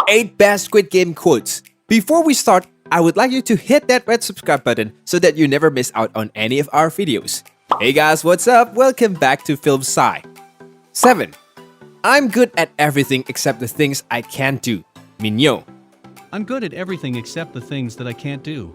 8 best Squid Game quotes. Before we start, I would like you to hit that red subscribe button so that you never miss out on any of our videos. Hey guys, what's up? Welcome back to Film Sci. 7. I'm good at everything except the things I can't do. Minyo. I'm good at everything except the things that I can't do.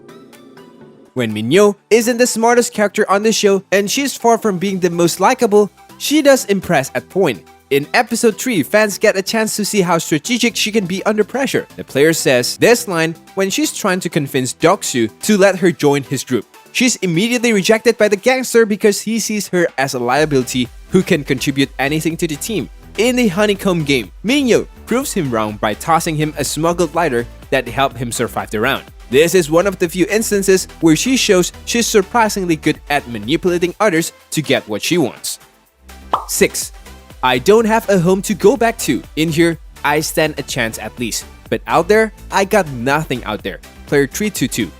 When Minyo isn't the smartest character on the show and she's far from being the most likable, she does impress at point. In episode 3, fans get a chance to see how strategic she can be under pressure. The player says this line when she's trying to convince Doksu to let her join his group. She's immediately rejected by the gangster because he sees her as a liability who can contribute anything to the team. In the honeycomb game, Minyo proves him wrong by tossing him a smuggled lighter that helped him survive the round. This is one of the few instances where she shows she's surprisingly good at manipulating others to get what she wants. 6. I don't have a home to go back to. In here, I stand a chance at least. But out there, I got nothing out there. Player 322.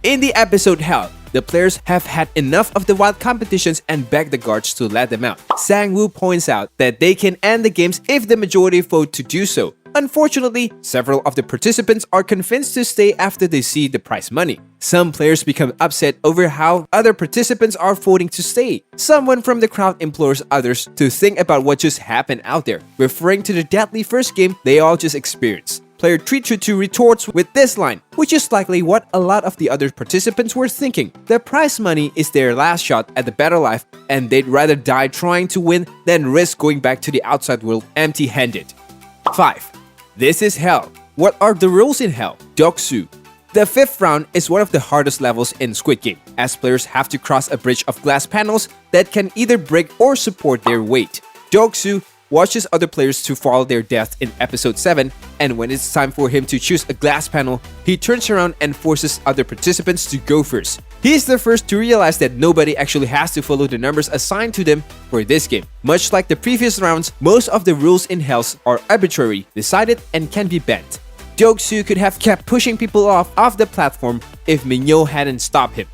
In the episode Hell, the players have had enough of the wild competitions and beg the guards to let them out. Sang-woo points out that they can end the games if the majority vote to do so. Unfortunately, several of the participants are convinced to stay after they see the prize money. Some players become upset over how other participants are voting to stay. Someone from the crowd implores others to think about what just happened out there, referring to the deadly first game they all just experienced. Player 322 retorts with this line, which is likely what a lot of the other participants were thinking. The prize money is their last shot at the better life, and they'd rather die trying to win than risk going back to the outside world empty-handed. 5. This is Hell. What are the rules in Hell? Doksu. The 5th round is one of the hardest levels in Squid Game, as players have to cross a bridge of glass panels that can either break or support their weight. Doksu watches other players to follow their death in episode 7, and when it's time for him to choose a glass panel, he turns around and forces other participants to go first. He's the first to realize that nobody actually has to follow the numbers assigned to them for this game. Much like the previous rounds, most of the rules in Hells are arbitrary, decided, and can be bent. Doksu could have kept pushing people off the platform if Minyo hadn't stopped him.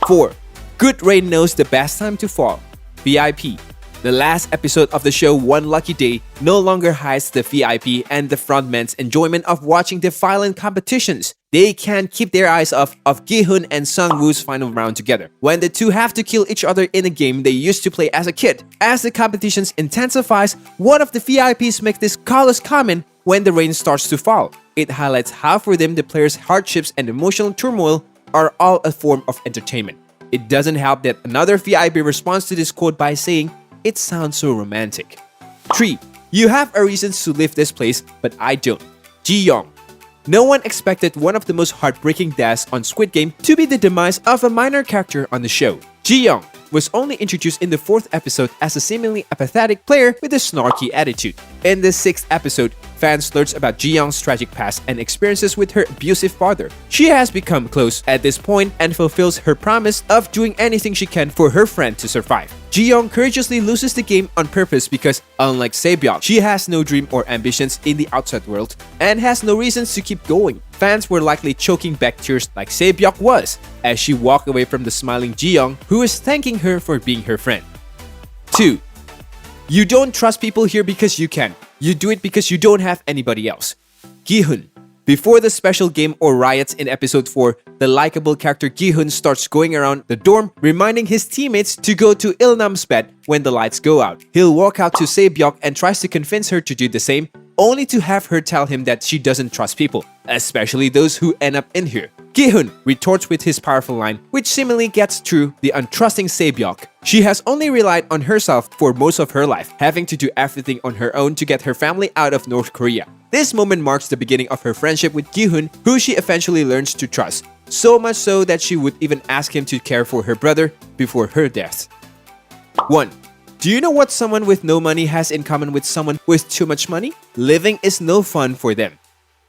4. Good Rain knows the best time to fall. VIP. The last episode of the show One Lucky Day no longer hides the VIP and the frontmen's enjoyment of watching the violent competitions. They can't keep their eyes off of Gi-hun and Sung-woo's final round together, when the two have to kill each other in a game they used to play as a kid. As the competitions intensifies, one of the VIPs makes this callous comment when the rain starts to fall. It highlights how for them the players' hardships and emotional turmoil are all a form of entertainment. It doesn't help that another VIP responds to this quote by saying, "It sounds so romantic." 3. You have a reason to leave this place, but I don't. Ji-young. No one expected one of the most heartbreaking deaths on Squid Game to be the demise of a minor character on the show. Ji-young was only introduced in the 4th episode as a seemingly apathetic player with a snarky attitude. In the 6th episode, fans learn about Ji-young's tragic past and experiences with her abusive father. She has become close at this point and fulfills her promise of doing anything she can for her friend to survive. Ji-young courageously loses the game on purpose because, unlike Se-byok, she has no dream or ambitions in the outside world and has no reasons to keep going. Fans were likely choking back tears like Se-byok was as she walked away from the smiling Ji-young, who is thanking her for being her friend. 2. You don't trust people here because you can. You do it because you don't have anybody else. Gi-hun. Before the special game or riots in episode 4, the likable character Gi-hun starts going around the dorm reminding his teammates to go to Il-nam's bed when the lights go out. He'll walk out to Se-byok and tries to convince her to do the same, only to have her tell him that she doesn't trust people, especially those who end up in here. Gi-hun retorts with his powerful line, which seemingly gets through the untrusting Se-byok. She has only relied on herself for most of her life, having to do everything on her own to get her family out of North Korea. This moment marks the beginning of her friendship with Gi-hun, who she eventually learns to trust, so much so that she would even ask him to care for her brother before her death. 1. Do you know what someone with no money has in common with someone with too much money? Living is no fun for them.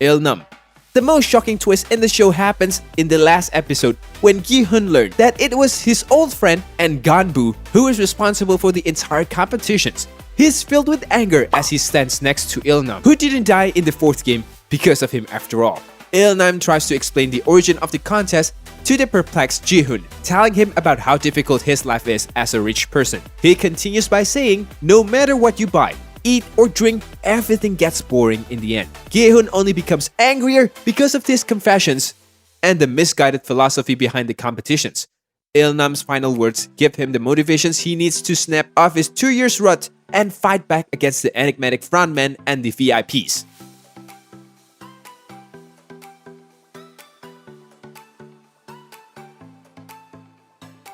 Il-nam. The most shocking twist in the show happens in the last episode when Gi-hun learned that it was his old friend and Ganbu who is responsible for the entire competitions. He's filled with anger as he stands next to Il-nam, who didn't die in the 4th game because of him after all. Il-nam tries to explain the origin of the contest to the perplexed Ji-hun, telling him about how difficult his life is as a rich person. He continues by saying, "No matter what you buy, eat, or drink, everything gets boring in the end. Gi-hun only becomes angrier because of his confessions and the misguided philosophy behind the competitions. Il-nam's final words give him the motivations he needs to snap off his 2 years rut and fight back against the enigmatic frontman and the VIPs.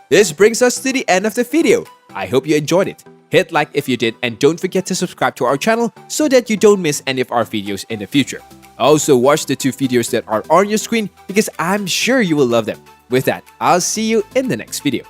This brings us to the end of the video. I hope you enjoyed it. Hit like if you did, and don't forget to subscribe to our channel so that you don't miss any of our videos in the future. Also watch the 2 videos that are on your screen because I'm sure you will love them. With that, I'll see you in the next video.